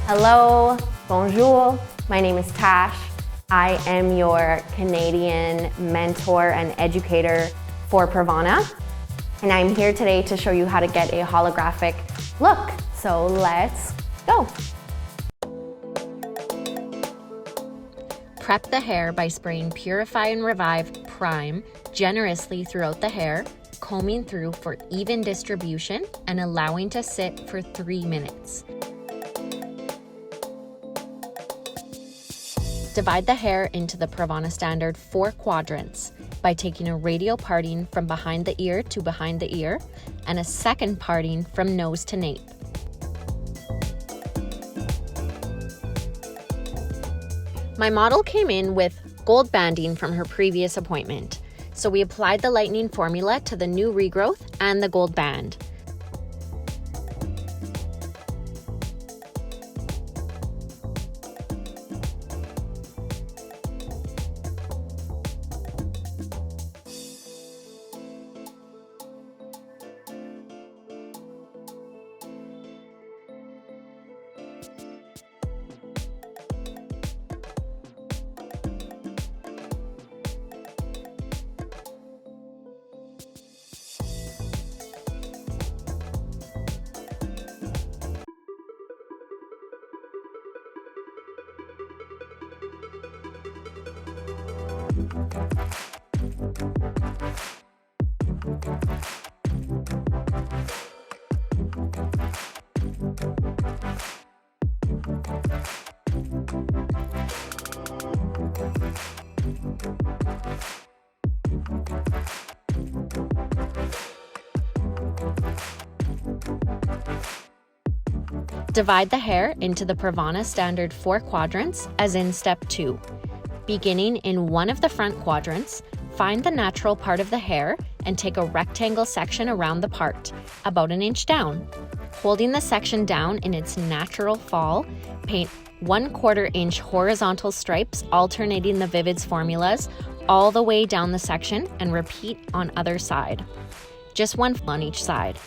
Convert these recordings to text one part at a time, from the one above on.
Hello, bonjour, my name is Tash. I am your Canadian mentor and educator for PRAVANA. And I'm here today to show you how to get a holographic look. So let's go. Prep the hair by spraying Purify and Revive Prime generously throughout the hair, combing through for even distribution and allowing to sit for 3 minutes. Divide the hair into the PRAVANA standard 4 quadrants by taking a radial parting from behind the ear to behind the ear and a second parting from nose to nape. My model came in with gold banding from her previous appointment, so we applied the lightening formula to the new regrowth and the gold band. Divide the hair into the PRAVANA standard 4 quadrants as in step 2. Beginning in one of the front quadrants, find the natural part of the hair and take a rectangle section around the part, about 1 inch down. Holding the section down in its natural fall, paint 1/4 inch horizontal stripes alternating the Vivid's formulas all the way down the section and repeat on other side. Just one on each side.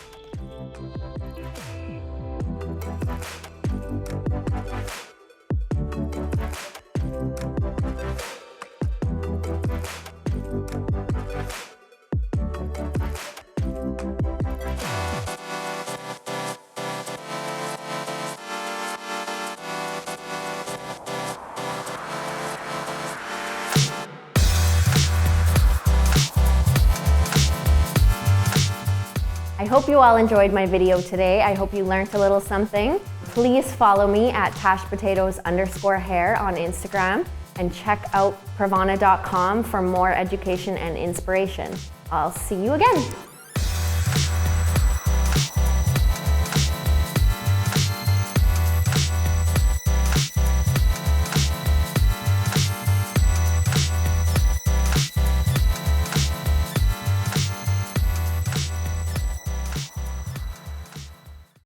I hope you all enjoyed my video today. I hope you learned a little something. Please follow me at tashpotatoes_hair on Instagram and check out pravana.com for more education and inspiration. I'll see you again.